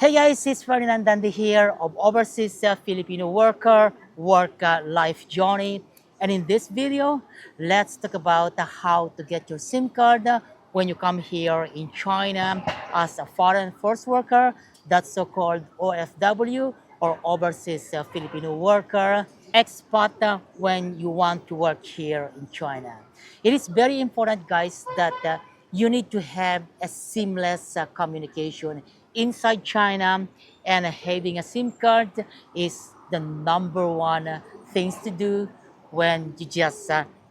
Hey guys, it's Ferdinand Dandy here of Overseas Filipino Worker Work Life Journey. And in this video, let's talk about how to get your SIM card when you come here in China as a foreign force worker, that's so-called OFW or Overseas Filipino Worker, expat when you want to work here in China. It is very important, guys, that you need to have a seamless communication inside China, and having a SIM card is the number one things to do when you just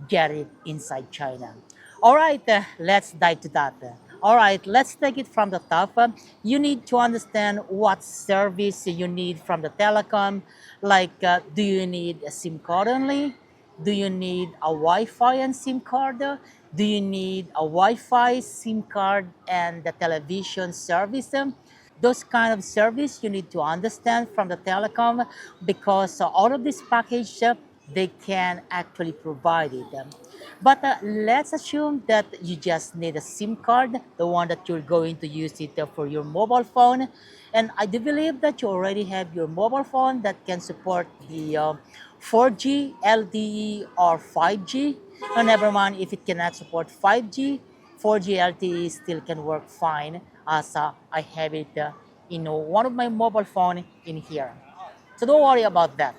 get it inside China. All right, let's dive to that. All right, let's take it from the top. You need to understand what service you need from the telecom. Like, do you need a SIM card only? Do you need a Wi-Fi and SIM card? Do you need a Wi-Fi, SIM card, and the television service? Those kind of service you need to understand from the telecom, because all of this package they can actually provide it. But let's assume that you just need a SIM card, the one that you're going to use it for your mobile phone. And I do believe that you already have your mobile phone that can support the 4G, LTE, or 5G. No, never mind if it cannot support 5G. 4G LTE still can work fine, as I have it in one of my mobile phone in here. So don't worry about that.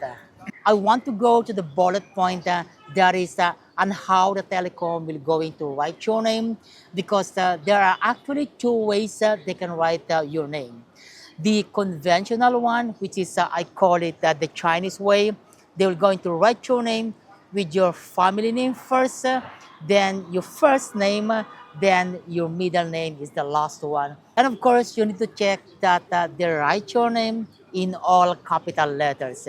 I want to go to the bullet point that is on how the telecom will going to write your name, because there are actually two ways they can write your name. The conventional one, which is I call it the Chinese way, they will going to write your name with your family name first, then your first name, then your middle name is the last one. And of course, you need to check that they write your name in all capital letters.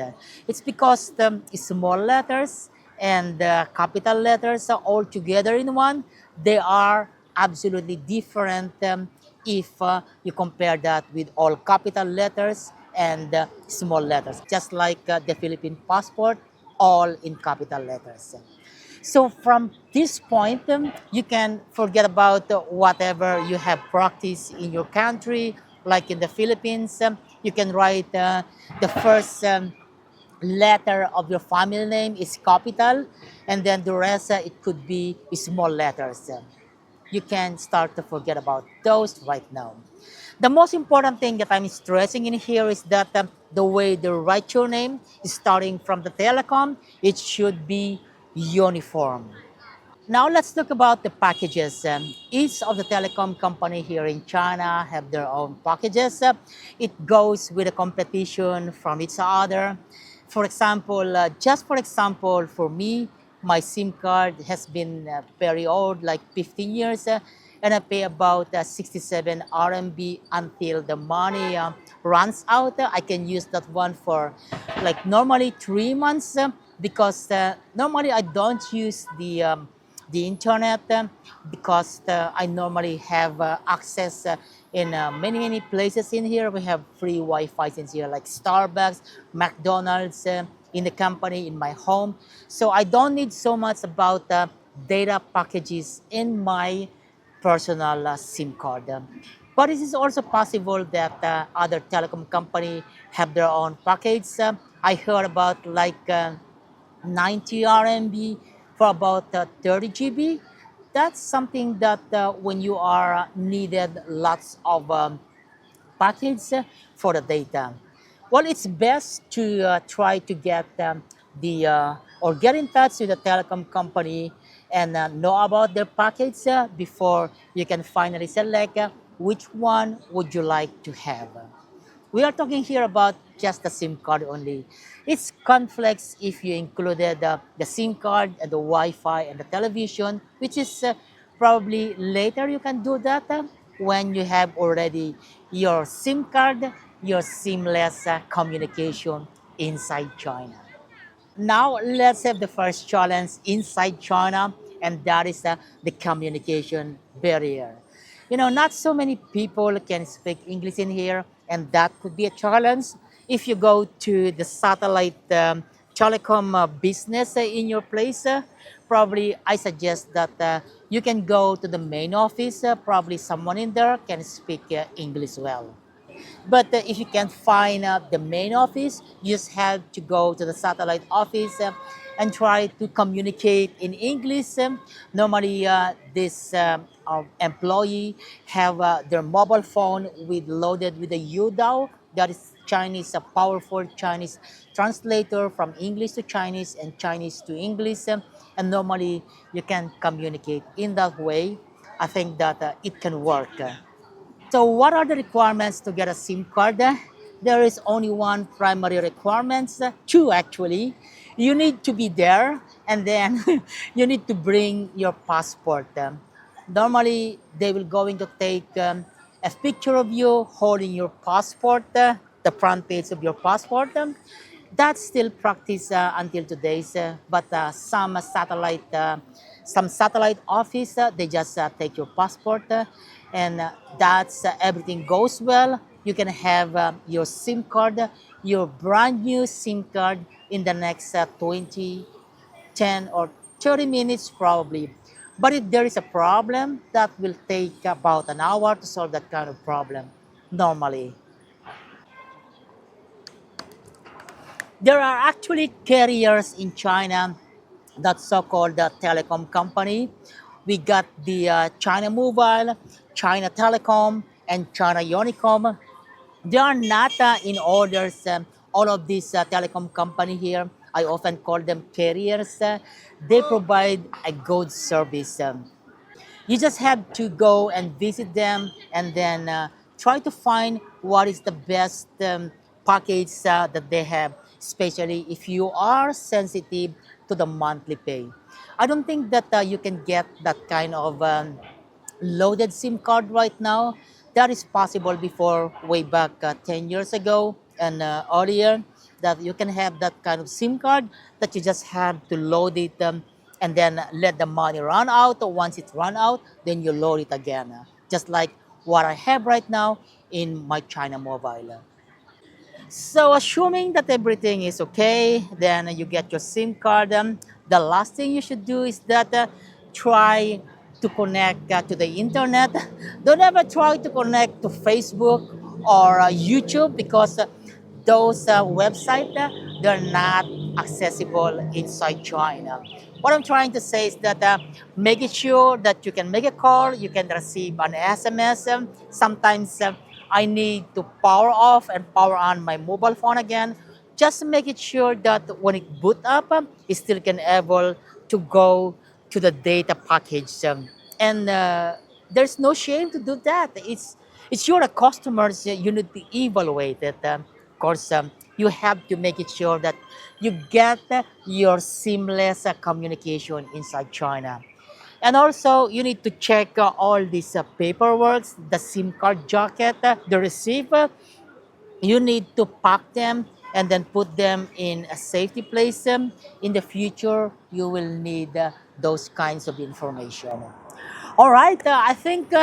It's because the small letters and the capital letters are all together in one. They are absolutely different if you compare that with all capital letters and small letters, just like the Philippine passport, all in capital letters. So from this point, you can forget about whatever you have practiced in your country, like in the Philippines. You can write the first letter of your family name is capital, and then the rest it could be small letters. You can start to forget about those right now. The most important thing that I'm stressing in here is that the way they write your name, starting from the telecom, it should be uniform. Now let's talk about the packages. Each of the telecom company here in China have their own packages. It goes with a competition from each other. For example, just for example, for me, my SIM card has been very old, like 15 years, and I pay about 67 RMB until the money runs out. I can use that one for like normally 3 months, because normally I don't use the internet, because I normally have access in many places in here. We have free Wi-Fi in here, like Starbucks, McDonald's, in the company, in my home. So I don't need so much about data packages in my personal SIM card. But it is also possible that other telecom company have their own package. I heard about like 90 RMB for about 30 GB. That's something that when you are needed lots of package for the data. Well, it's best to try to get or get in touch with the telecom company and know about their package before you can finally select which one would you like to have. We are talking here about just the SIM card only. It's complex if you included the SIM card and the Wi-Fi and the television, which is probably later you can do that when you have already your SIM card, your seamless communication inside China. Now let's have the first challenge inside China, and that is the communication barrier. You know, not so many people can speak English in here, and that could be a challenge. If you go to the satellite telecom business in your place, probably I suggest that you can go to the main office. Probably someone in there can speak English well. But if you can't find the main office, you just have to go to the satellite office and try to communicate in English. Normally, this employee have their mobile phone with loaded with a UDAO, that is Chinese, a powerful Chinese translator from English to Chinese and Chinese to English. And normally, you can communicate in that way. I think that it can work. So what are the requirements to get a SIM card? There is only one primary requirements, two actually. You need to be there and then you need to bring your passport. Normally, they will going to take a picture of you holding your passport, the front page of your passport. That's still practice until today's, but some satellite office, they just take your passport, and that's everything goes well. You can have your SIM card, your brand new SIM card in the next 20, 10, or 30 minutes probably. But if there is a problem, that will take about an hour to solve that kind of problem normally. There are actually carriers in China, that so-called telecom company. We got the China Mobile, China Telecom, and China Unicom. They are not in orders. All of these telecom company here, I often call them carriers. They provide a good service. You just have to go and visit them and then try to find what is the best package that they have, especially if you are sensitive to the monthly pay. I don't think that you can get that kind of loaded SIM card right now. That is possible before, way back 10 years ago and earlier, that you can have that kind of SIM card that you just have to load it and then let the money run out. Once it run out, then you load it again. Just like what I have right now in my China Mobile. So assuming that everything is okay, then you get your SIM card. The last thing you should do is that try to connect to the internet. Don't ever try to connect to Facebook or YouTube because those websites, they're not accessible inside China. What I'm trying to say is that making sure that you can make a call, you can receive an SMS. Sometimes I need to power off and power on my mobile phone again, just to make it sure that when it boot up, it still can able to go to the data package. And there's no shame to do that. It's your customers, you need to evaluate it. Of course, you have to make it sure that you get your seamless communication inside China. And also, you need to check all these paperwork, the SIM card jacket, the receiver. You need to pack them and then put them in a safety place. In the future, you will need those kinds of information. All right, I think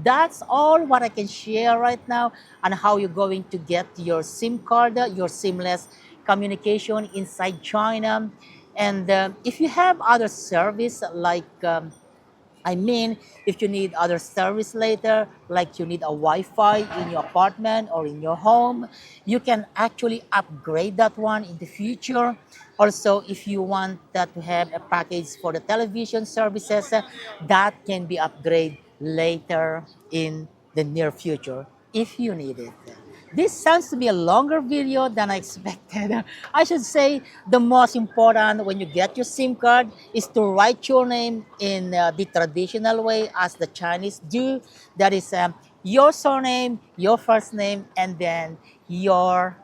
that's all what I can share right now on how you're going to get your SIM card, your seamless communication inside China. And if you have other service like I mean, if you need other service later, like you need a Wi-Fi in your apartment or in your home, you can actually upgrade that one in the future. Also, if you want that to have a package for the television services, that can be upgraded later in the near future if you need it. This sounds to be a longer video than I expected. I should say the most important when you get your SIM card is to write your name in the traditional way as the Chinese do. That is your surname, your first name, and then your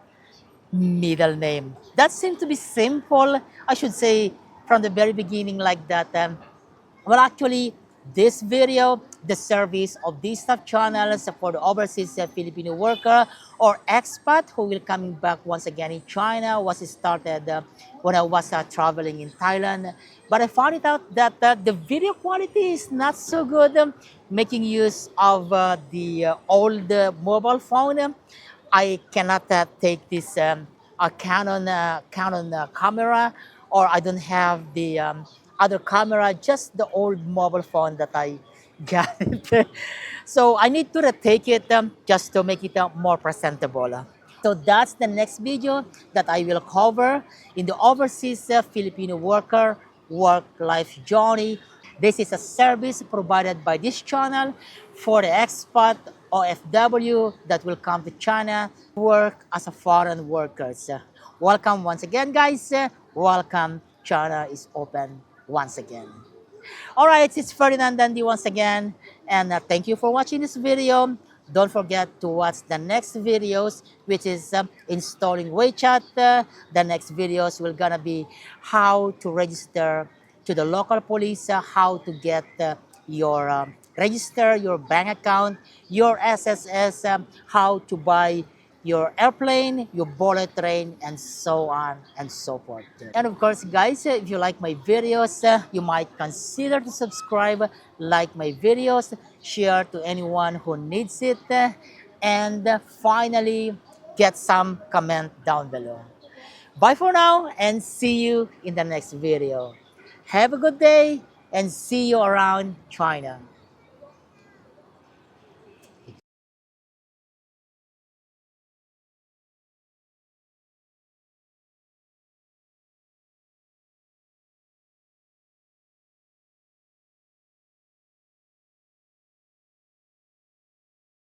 middle name. That seems to be simple. I should say from the very beginning like that. Well, actually, this video, the service of these sub channels for the overseas Filipino worker or expat who will coming back once again in China was started when I was traveling in Thailand. But I found it out that the video quality is not so good. Making use of the old mobile phone, I cannot take this Canon camera, or I don't have the other camera, just the old mobile phone that I Got it. So I need to retake it just to make it more presentable. So that's the next video that I will cover in the overseas Filipino worker work-life journey. This is a service provided by this channel for the expat OFW that will come to China to work as a foreign workers. Welcome once again, guys. Welcome. China is open once again. All right, it's Ferdinand Dandy once again, and thank you for watching this video. Don't forget to watch the next videos, which is installing WeChat. The next videos will gonna be how to register to the local police, how to get your register your bank account, your SSS, how to buy your airplane, your bullet train, and so on and so forth. And of course, guys, if you like my videos, you might consider to subscribe, like my videos, share to anyone who needs it, and finally, get some comment down below. Bye for now, and see you in the next video. Have a good day, and see you around China.